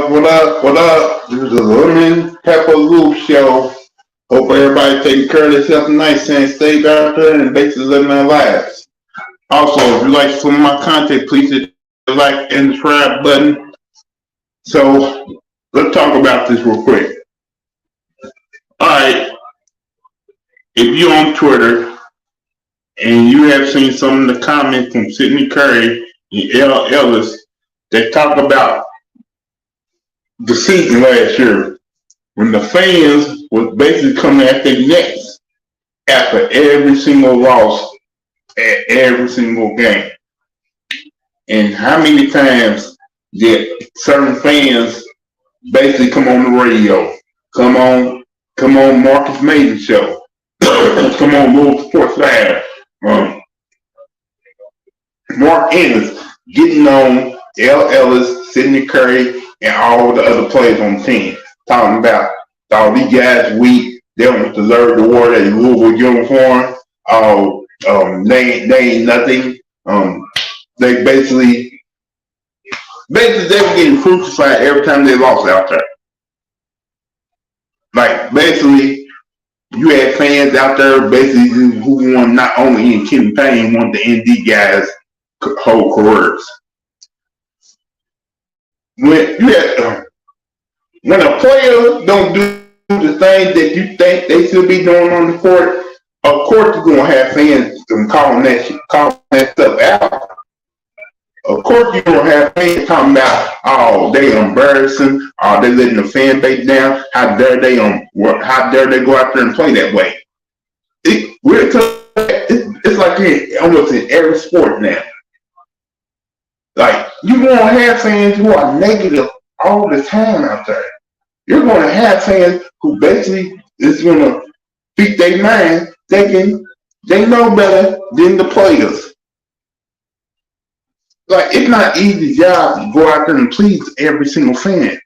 What up? What up? This is the Lemon Pepper Loop Show. Hope everybody taking care of themselves tonight, saying stay out there and basically living their lives. Also, if you like some of my content, please hit the like and subscribe button. So, let's talk about this real quick. Alright, if you're on Twitter and you have seen some of the comments from Sidney Curry and L. Ellis that talk about the season last year when the fans was basically coming at their necks after every single loss at every single game. And how many times did certain fans basically come on the radio, come on Marcus Mason show, come on Louisville Sports Live, Mark Ennis getting on L. Ellis, Sidney Curry, and all the other players on the team, talking about all these guys weak, they don't deserve to wear their Louisville uniform, they ain't nothing. They basically they were getting crucified every time they lost out there. Like basically, you had fans out there basically who want not only in campaign, want the ND guys' whole careers. When a player don't do the things that you think they should be doing on the court, of course you're gonna have fans calling that stuff out. Of course you're gonna have fans talking about, oh, they embarrassing, oh, they letting the fan base down. How dare they go out there and play that way? It's like almost in every sport now. Like, you're going to have fans who are negative all the time out there. You're going to have fans who basically is going to speak their mind thinking they know better than the players. Like, it's not an easy job to go out there and please every single fan.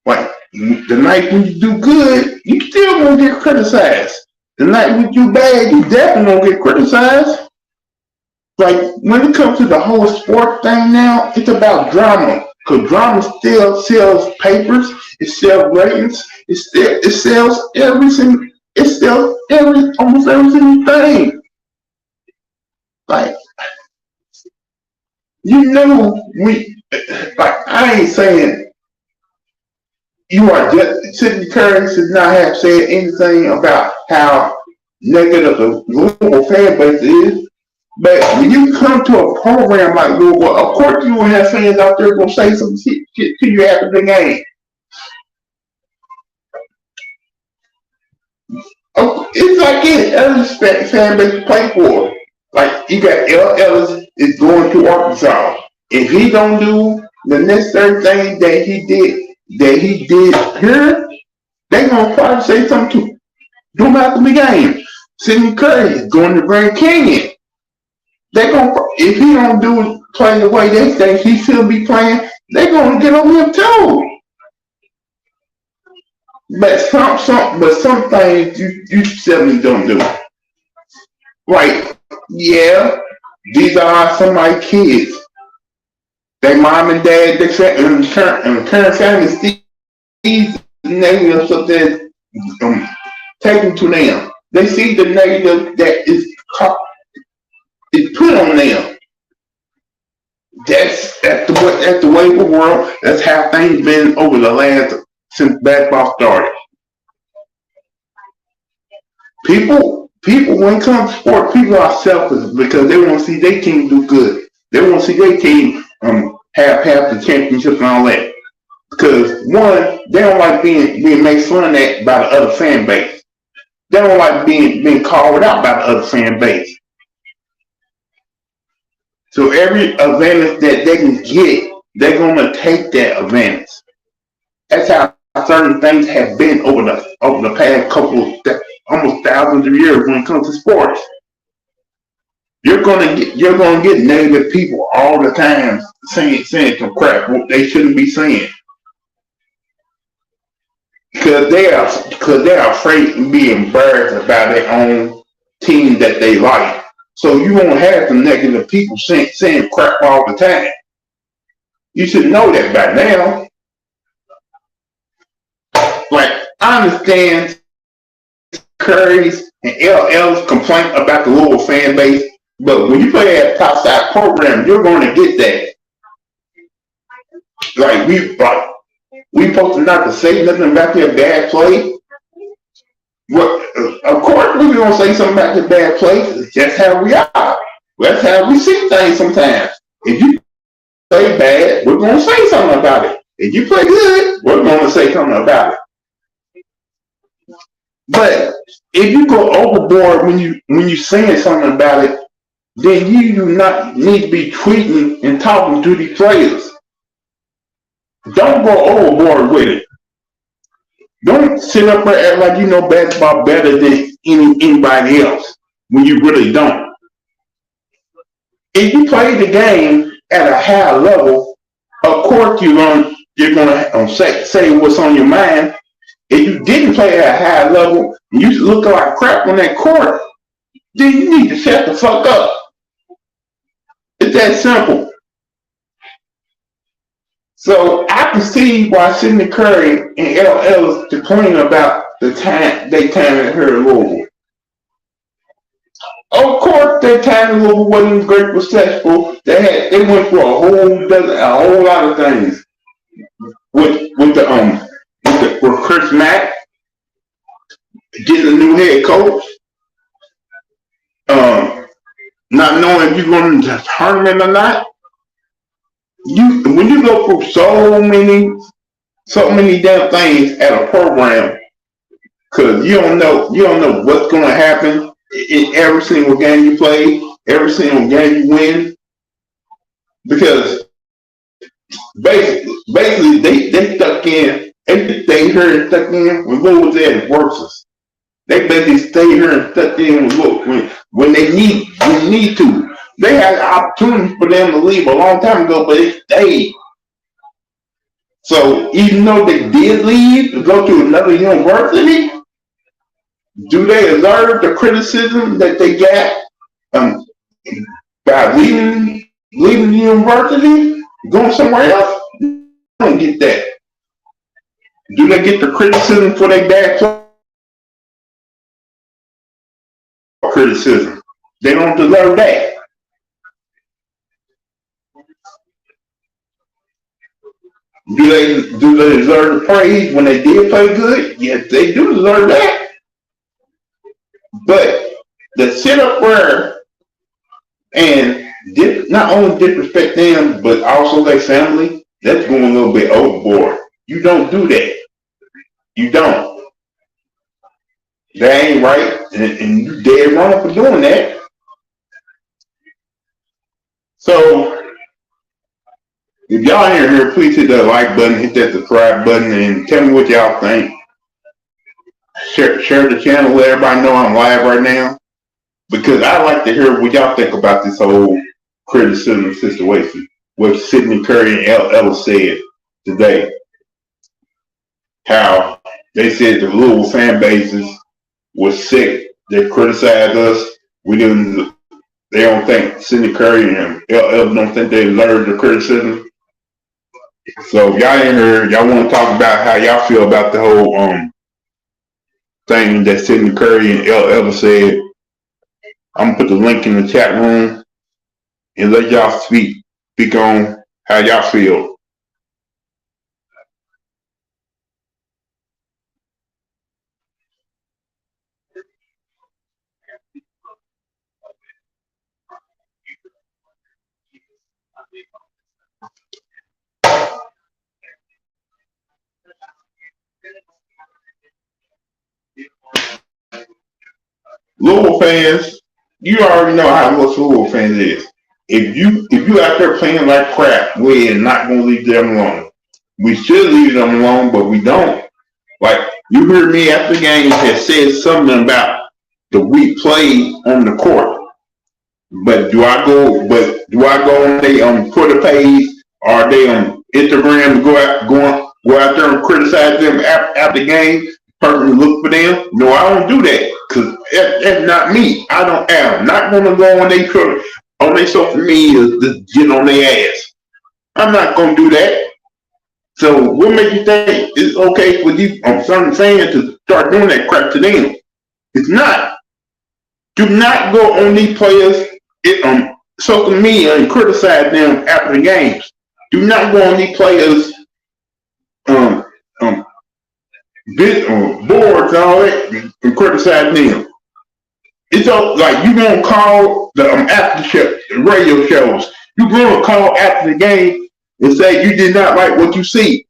Like, the night when you do good, you still going to get criticized. The night when you do bad, you definitely going to get criticized. Like, when it comes to the whole sport thing now, it's about drama. Because drama still sells papers, it sells ratings, it sells almost every single thing. Like, you know, I ain't saying you are just, Sidney Curry should not have said anything about how negative the Louisville fan base is. But when you come to a program like Louisville, of course you will have fans out there going to say some shit to you after the game. It's like any other fan base play for. Like, you got L. Ellis is going to Arkansas. If he don't do the necessary thing that he did here, they going to probably say something to do him after the game. Sidney Curry is going to Grand Canyon. If he don't play the way they think he should be playing, they're gonna get on him too. But some things you simply don't do. Like, yeah, these are some of my kids. Their mom and dad, they said, and current family sees the negative stuff that's taken to them. They see the negative that is put on them. That's the way of the world. That's how things been over the last since basketball started. People when it comes to sport, people are selfish because they want to see their team do good. They want to see their team have the championship and all that. Because one, they don't like being made fun at by the other fan base. They don't like being called out by the other fan base. So every advantage that they can get, they're gonna take that advantage. That's how certain things have been over the past couple, almost thousands of years when it comes to sports. You're gonna get negative people all the time saying some crap what they shouldn't be saying. Because they are afraid to be embarrassed about their own team that they like. So you won't have some negative people saying crap all the time. You should know that by now. Like, I understand Curry's and LL's complaint about the Louisville fan base, but when you play at a top side program, you're going to get that. Like, we supposed not to say nothing about their bad play. Well, of course, we're going to say something about their bad play. It's just how we are. That's how we see things sometimes. If you play bad, we're going to say something about it. If you play good, we're going to say something about it. But if you go overboard when you saying something about it, then you do not need to be tweeting and talking to these players. Don't go overboard with it. Don't sit up there and act like you know basketball better than anybody else when you really don't. If you play the game at a high level, of course you're gonna say what's on your mind. If you didn't play at a high level and you look like crap on that court, then you need to shut the fuck up. It's that simple. So I can see why Sidney Curry and LL is complaining about the time at her in Louisville. Of course, their time in Louisville wasn't great successful. They went through a whole lot of things with Chris Mack getting a new head coach, not knowing if you're going to the tournament or not. When you go through so many damn things at a program, because you don't know what's going to happen in every single game you play, every single game you win, because basically they stuck in. They stayed here and stuck in when Lou was at his worst. They basically stayed here and stuck in with Lou when they need to. They had opportunities for them to leave a long time ago, but they stayed. So even though they did leave to go to another university, do they deserve the criticism that they got by leaving the university, going somewhere else? I don't get that. Do they get the criticism for their bad play? Criticism. They don't deserve that. Do they deserve the praise when they did play good? Yes, they do deserve that. But the sit up there and not only disrespect them, but also their family, that's going a little bit overboard. You don't do that. You don't. That ain't right, and you dead wrong for doing that. So, if y'all ain't here, please hit that like button, hit that subscribe button, and tell me what y'all think. Share the channel, let everybody know I'm live right now, because I like to hear what y'all think about this whole criticism situation, what Sidney Curry and LL said today. How they said the Louisville fan bases was sick. They criticized us. They don't think Sidney Curry and LL don't think they deserve the criticism. So if y'all ain't heard, y'all want to talk about how y'all feel about the whole thing that Sidney Curry and LL said, I'm gonna put the link in the chat room and let y'all speak on how y'all feel. Louisville fans, you already know how much Louisville fans is. If you out there playing like crap, we're not gonna leave them alone. We should leave them alone, but we don't. Like, you heard me after the game had said something about the weak play on the court. But do I go on their Twitter page or they on Instagram and go out there and criticize them after the game? Personally look for them? No, I don't do that, because that's not me. I'm not gonna go on their social media to get on their ass. I'm not gonna do that. So what makes you think it's okay for these certain fans to start doing that crap to them? It's not. Do not go on these players social media and criticize them after the games. Do not go on these players um, um, boards and all that and criticize them. It's like you gonna call the after show, radio shows. You gonna call after the game and say you did not like what you see,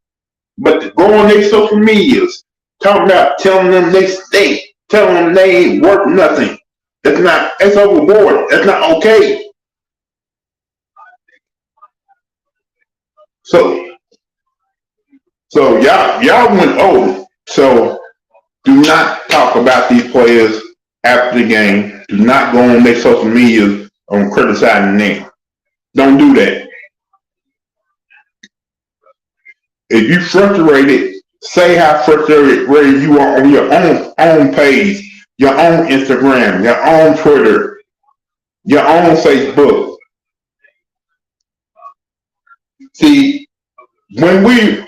but to go on their social medias, talking about telling them they stink, telling them they ain't worth nothing. That's not. That's overboard. That's not okay. So, so y'all went over. So do not talk about these players after the game. Do not go on their social media on criticizing them. Don't do that. If you frustrated, say how frustrated you are on your own page, your own Instagram, your own Twitter, your own Facebook. See, when Louisville,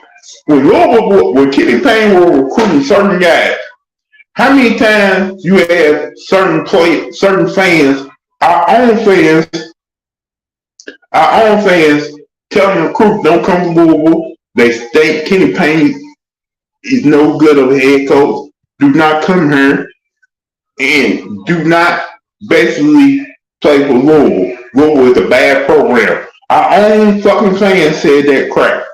when Kenny Payne were recruiting certain guys, how many times you have certain fans, our own fans, telling the recruits don't come to Louisville. They state Kenny Payne is no good of a head coach. Do not come here and do not basically play for Louisville. Louisville is a bad program. Our own fucking fans said that crap.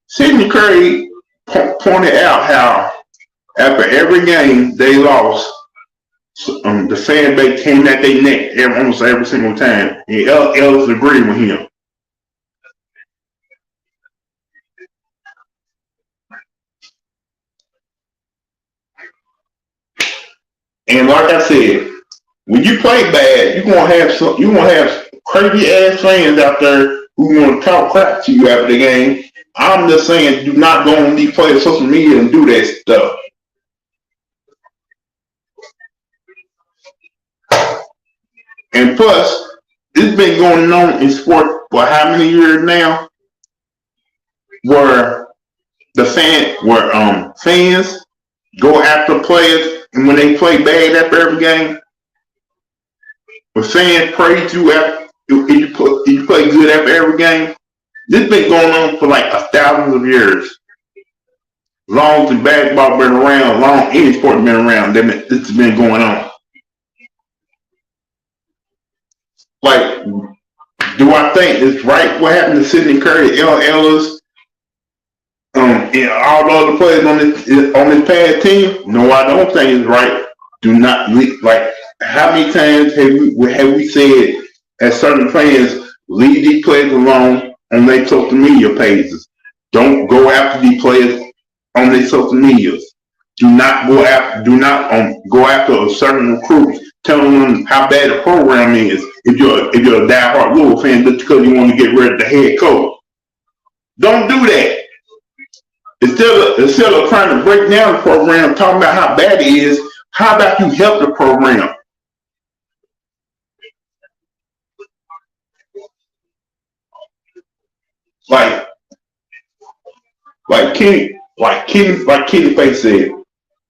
Sidney Curry pointed out how after every game they lost, the fan base came at their neck almost every single time. And Ellis agreed with him. And like I said, when you play bad, you're gonna have crazy ass fans out there who want to talk crap to you after the game. I'm just saying, do not go on these players' social media and do that stuff. And plus, it's been going on in sport for how many years now? Where fans go after players, and when they play bad after every game, when fans praise you after if you play good after every game. This been going on for like thousands of years. Long as basketball been around, long any sport been around, this has been going on. Like, do I think it's right what happened to Sidney Curry, L. Ellis, and all the other players on this past team? No, I don't think it's right. Do not like. How many times have we said as certain fans leave these players alone on their social media pages? Don't go after these players on their social medias. Do not go after a certain recruit, telling them how bad the program is. If you're a diehard Louisville fan, just because you want to get rid of the head coach, don't do that. Instead of trying to break down the program, talking about how bad it is, how about you help the program? Like Kenny Face said,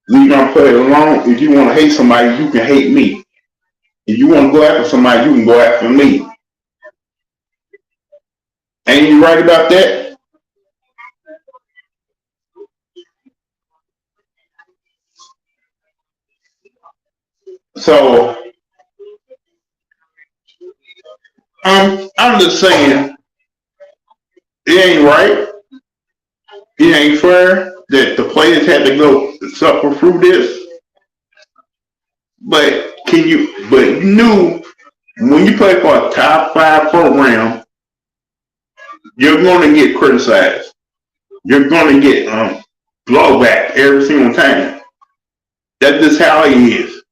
leave my player alone. If you want to hate somebody, you can hate me. If you want to go after somebody, you can go after me. Ain't you right about that? So I'm just saying it ain't right. It ain't fair that the players had to go suffer through this. But you knew when you play for a top 5 program, you're going to get criticized. You're going to get blowback every single time. That's just how it is.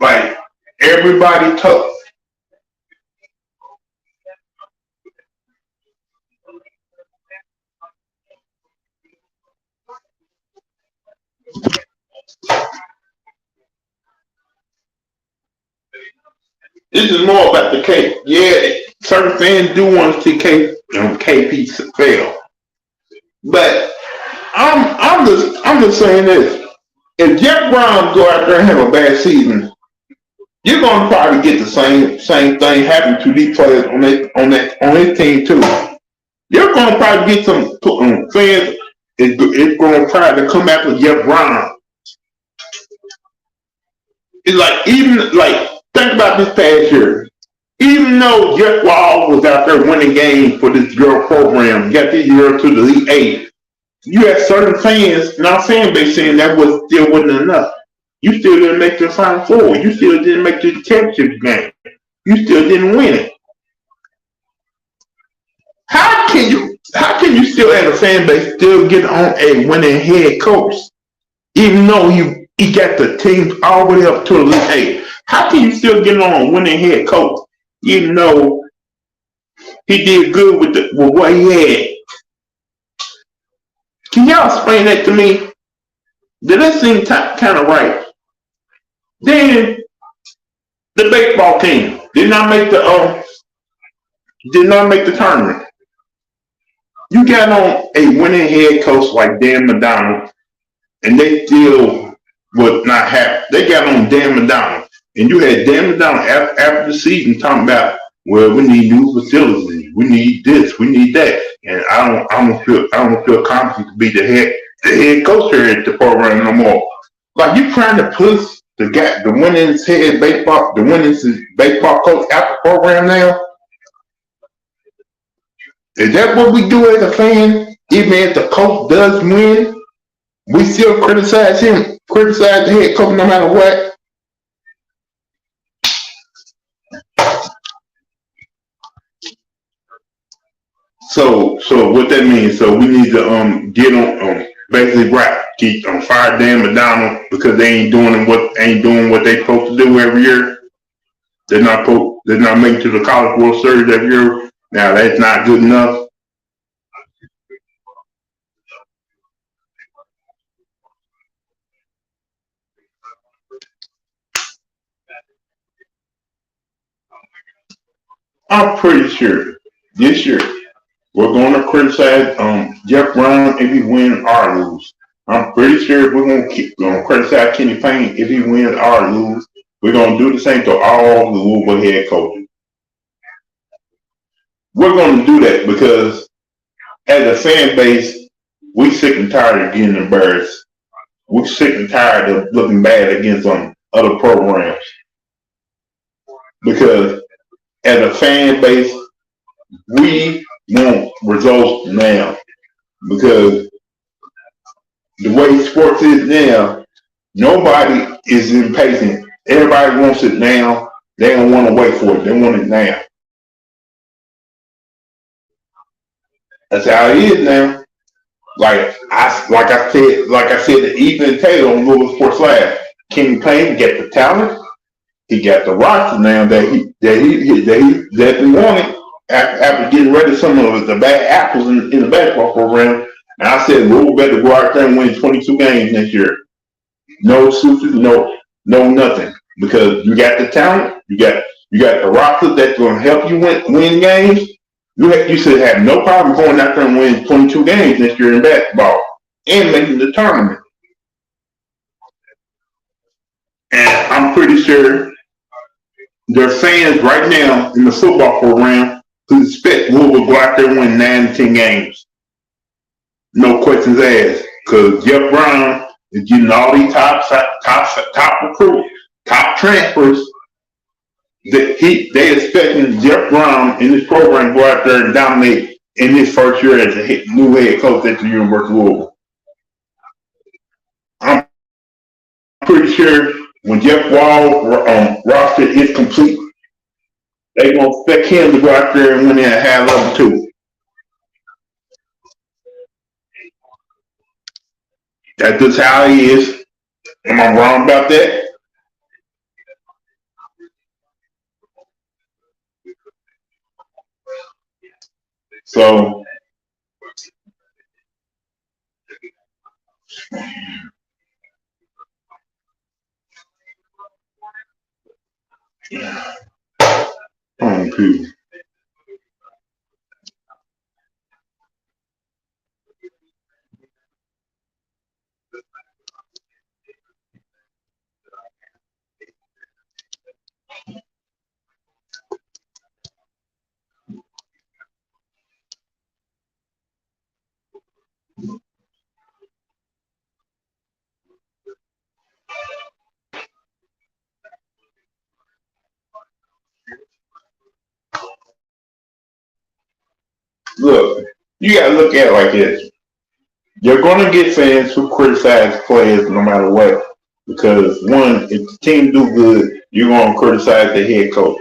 Like everybody tough. This is more about the K. Yeah, certain fans do want to see KP fail, but I'm just saying this. If Jeff Brown go out there and have a bad season, you're gonna probably get the same thing happen to these players on his team too. You're gonna probably get some fans. It's gonna try to come after Jeff Brown. It's like even like think about this past year. Even though Jeff Wall was out there winning games for this girl program, got this year to the Elite Eight, you had certain fans, not fan base saying that still wasn't enough. You still didn't make the Final Four. You still didn't make the championship game. You still didn't win it. How can you still as a fan base still get on a winning head coach, even though he got the team all the way up to the Elite Eight? How can you still get on a winning head coach, even though he did good with what he had? Can y'all explain that to me? Did that seem kind of right? Then the baseball team did not make the tournament. You got on a winning head coach like Dan McDonald, and they still was not happy. They got on Dan McDonald, and you had Dan McDonald after the season talking about, well, we need new facilities, we need this, we need that, and I don't feel confident to be the head coach here at the program no more. Like you trying to push the winning's baseball coach out the program now. Is that what we do as a fan? Even if the coach does win, we still criticize him, criticize the head coach no matter what. So what that means? So we need to get on basically fire Dan McDonald because they ain't doing what they supposed to do every year. They're not making to the College World Series every year. Now that's not good enough. I'm pretty sure this year we're going to criticize Jeff Brown if he wins or lose. I'm pretty sure we're going to criticize Kenny Payne if he wins or lose. We're going to do the same to all the Louisville head coaches. We're going to do that because as a fan base, we sick and tired of getting embarrassed. We're sick and tired of looking bad against other programs. Because as a fan base, we want results now. Because the way sports is now, nobody is impatient. Everybody wants it now. They don't want to wait for it. They want it now. That's how it is now. Like I said to Ethan Taylor on Louisville Sports Live, Kenny Payne got the talent. He got the roster now that he wanted after getting rid of some of the bad apples in the basketball program. And I said, Louisville better go out there and win 22 games next year. No excuses, no nothing. Because you got the talent, you got the roster that's going to help you win games. You should have no problem going out there and winning 22 games next year in basketball and making the tournament. And I'm pretty sure there are fans right now in the football program who expect Louisville to go out there and win 9 to 10 games. No questions asked. Because Jeff Brown is getting all these top recruits, top transfers. They expecting Jeff Brown in this program to go out there and dominate in his first year as a new head coach at the University of Louisville. I'm pretty sure when Jeff Wall roster is complete, they're going to expect him to go out there and win at high level too. That's just how he is. Am I wrong about that? So Look, you gotta look at it like this. You're gonna get fans who criticize players no matter what. Because one, if the team do good, you're gonna criticize the head coach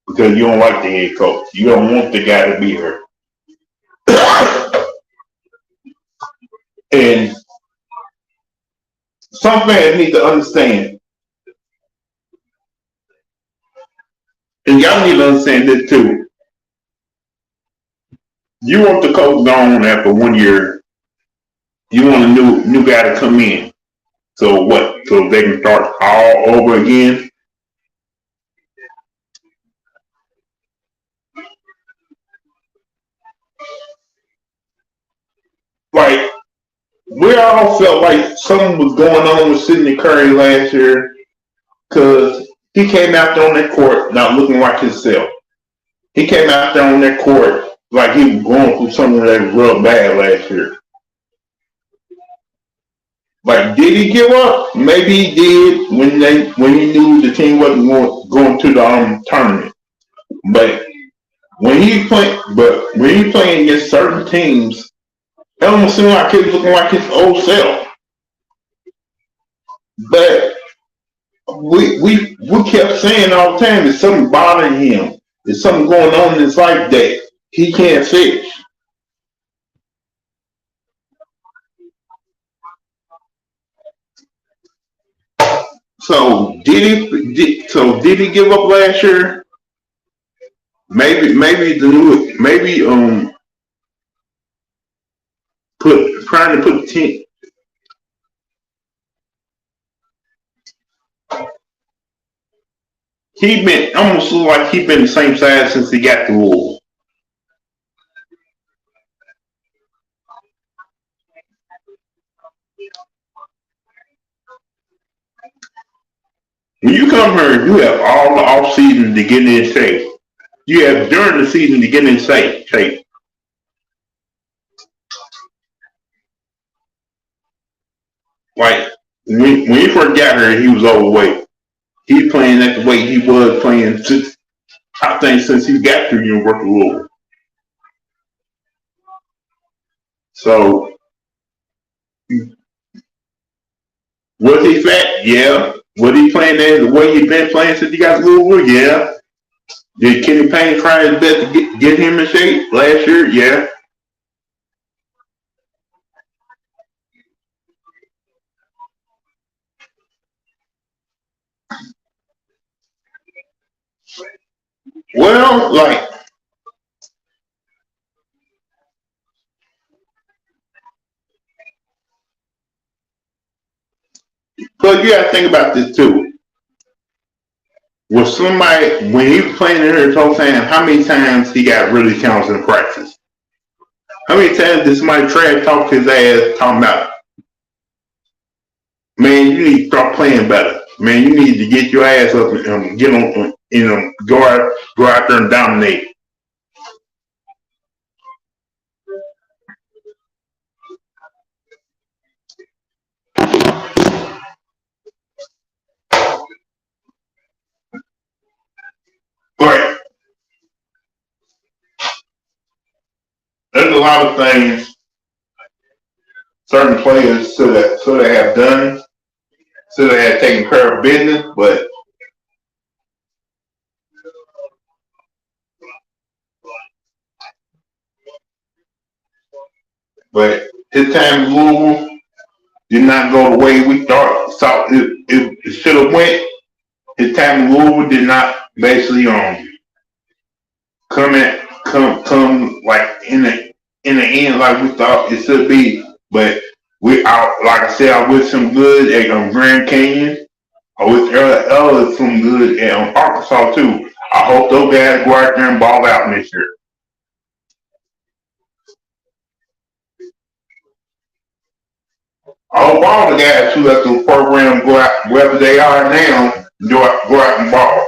because you don't like the head coach. You don't want the guy to be here. And some fans need to understand, and y'all need to understand this too. You want the coach gone after 1 year. You want a new guy to come in. So what? So they can start all over again. Like we all felt like something was going on with Sidney Curry last year because he came out there on that court not looking like himself. He came out there on that court like he was going through something that was real bad last year. Like, did he give up? Maybe he did when he knew the team wasn't going to the tournament. But when he playing against certain teams, it almost seemed like he was looking like his old self. But we kept saying all the time, there's something bothering him. There's something going on in his life that he can't fix. So did he give up last year? Maybe put trying to put the team. He been almost look like he been the same size since he got the Louisville. When you come here, you have all the off season to get in shape. You have during the season to get in shape. Like when he first got here, he was overweight. He's playing at the weight he was playing since I think since he got to University of Louisville. So was he fat? Yeah. Was he playing there the way he been playing since he got to Louisville? Yeah. Did Kenny Payne try his best to get him in shape last year? Yeah. Well, like, but you gotta think about this too. Was somebody when he was playing in here his whole time, how many times he got really talented in practice? How many times did somebody trash talk his ass talking about, man, you need to start playing better. Man, you need to get your ass up and get on, go out there and dominate. But there's a lot of things certain players should have done, should have taken care of business, but his time in Louisville did not go the way we thought it should have went. His time in Louisville did not basically come like in the end like we thought it should be. But we out like I said, I wish some good at Grand Canyon. I wish Ella some good at Arkansas too. I hope those guys go out there and ball out this year. I hope all the guys who left the program go out wherever they are now, go out and ball.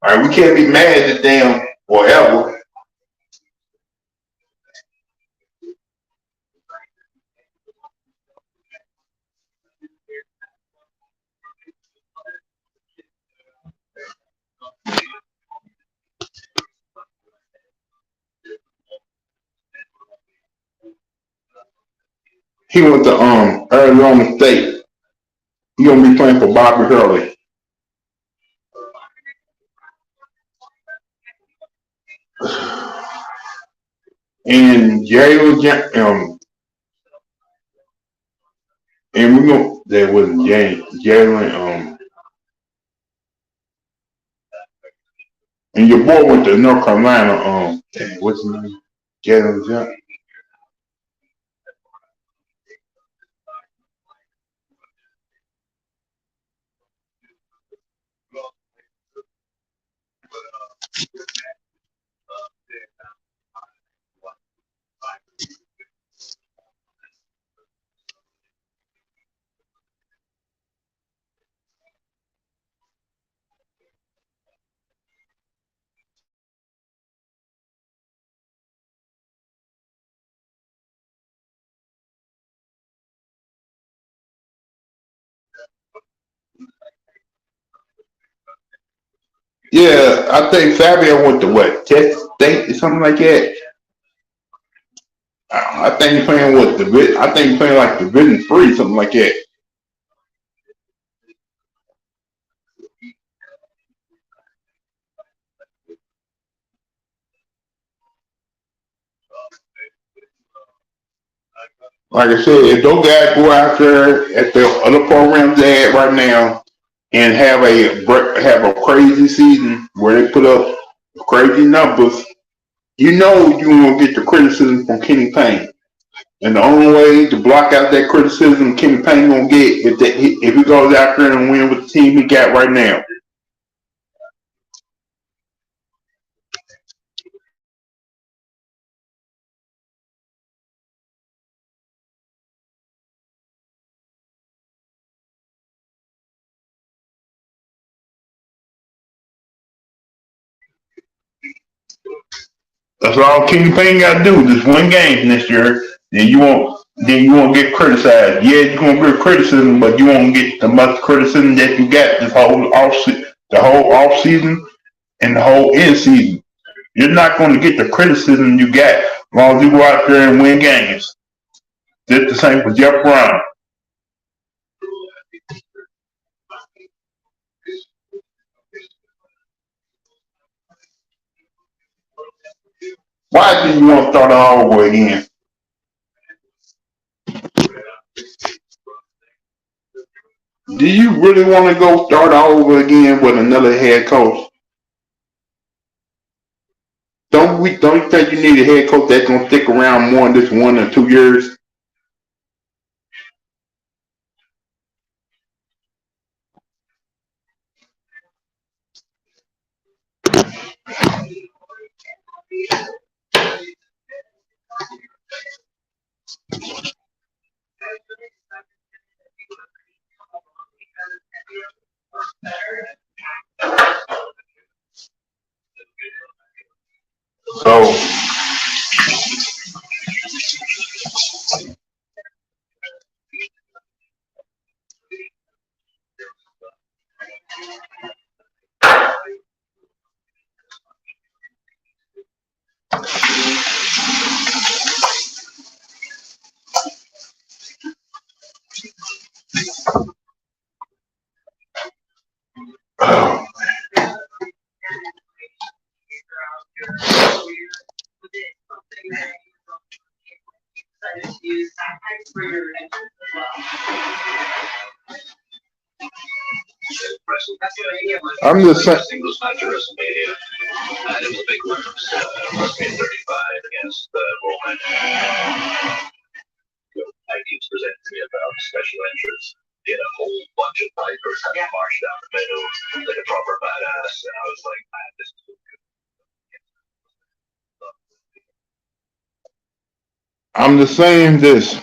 All right, we can't be mad at them forever. He went to Arizona State. He gonna be playing for Bobby Hurley. And and we know that wasn't Jalen. And your boy went to North Carolina. What's his name? Jalen Johnson. Yeah, I think Fabio went to what? Texas State or something like that. I think he's playing with I think he's playing like Division Three, something like that. Like I said, if those guys go out there at the other programs they at right now and have a crazy season where they put up crazy numbers, you know you won't get the criticism from Kenny Payne. And the only way to block out that criticism Kenny Payne gonna get if he goes out there and win with the team he got right now. That's all Kenny Payne got to do. Just win games next year, then you won't get criticized. Yeah, you're gonna get criticism, but you won't get the much criticism that you got the whole off season and the whole end season. You're not going to get the criticism you got as long as you go out there and win games. Just the same for Jeff Brown. Why do you want to start all over again? Do you really want to go start all over again with another head coach? Don't you think you need a head coach that's gonna stick around more than this 1 or 2 years? So I'm just saying. I'm just saying this.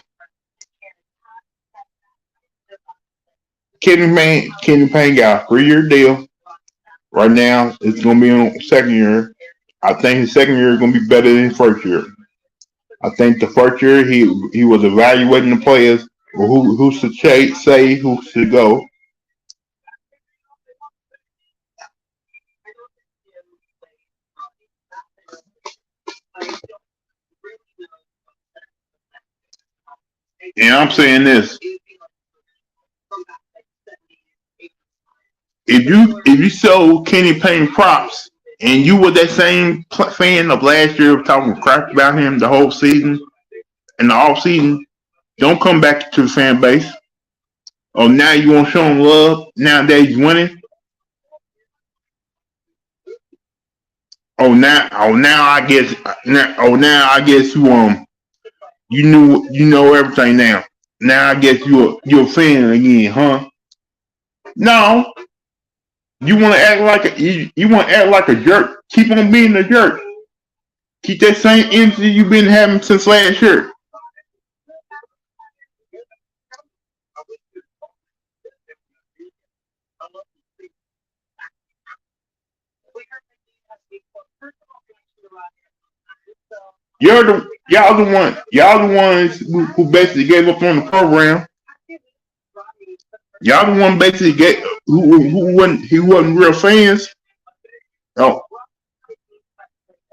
Kenny Payne got a 3 year deal. Right now, it's gonna be on second year. I think his second year is gonna be better than his first year. I think the first year he was evaluating the players, who should say who should go. And I'm saying this: if you sold Kenny Payne props and you were that same fan of last year talking crap about him the whole season and the off season, don't come back to the fan base. Oh, now you want to show him love? Now that he's winning? Now I guess, I guess you know everything now. Now I guess you're a fan again, huh? No, you want to act like you want to act like a jerk. Keep on being a jerk. Keep that same energy you've been having since last year. Y'all the ones who basically gave up on the program. Y'all the one basically who wasn't real fans. Oh,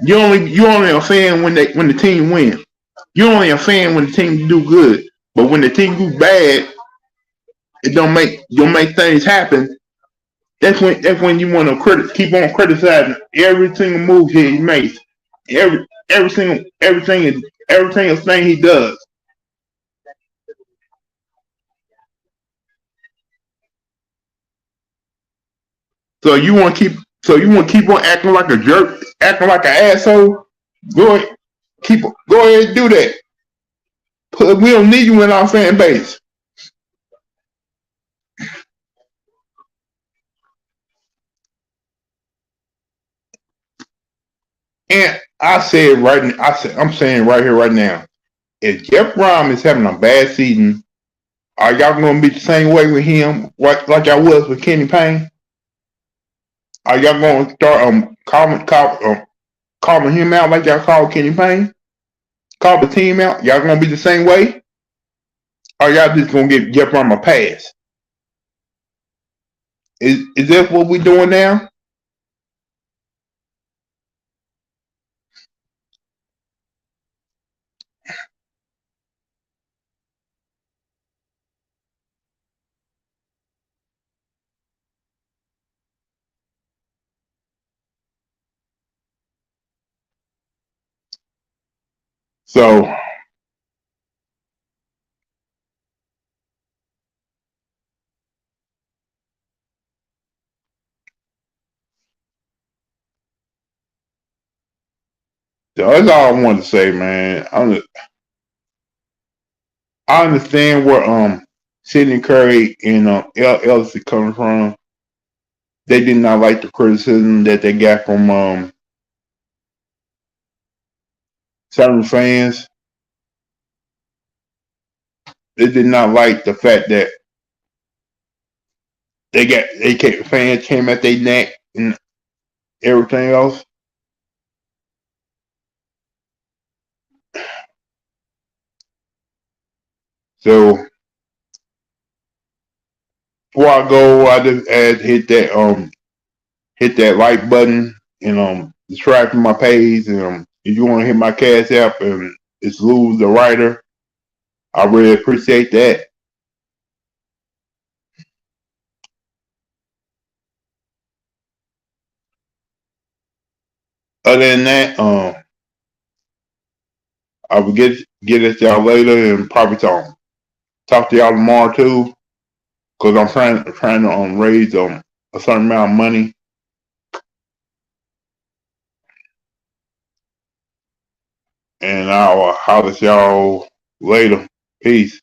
you only a fan when the team win. You only a fan when the team do good. But when the team do bad, it don't make things happen. That's when you want to keep on criticizing every single move he makes, every single thing he does. So you want to keep on acting like a jerk, acting like an asshole. Go ahead, go ahead and do that. We don't need you in our fan base. And I'm saying right here, right now, if Jeff Brom is having a bad season, are y'all going to be the same way with him, like I was with Kenny Payne? Are y'all going to start calling him out like y'all called Kenny Payne? Call the team out? Y'all going to be the same way? Or y'all just going to give Jeff Brom a pass? Is that what we doing now? So that's all I wanted to say, man. I understand where Sidney Curry and Ellis is coming from. They did not like the criticism that they got from certain fans. They did not like the fact that fans came at their neck and everything else. So before I go, I just had to hit that like button and subscribe to my page. And if you want to hit my cash app, and it's Louis the writer, I really appreciate that. Other than that, I will get at y'all later and probably talk to y'all tomorrow too, because I'm trying to raise a certain amount of money, and I'll holler at y'all later. Peace.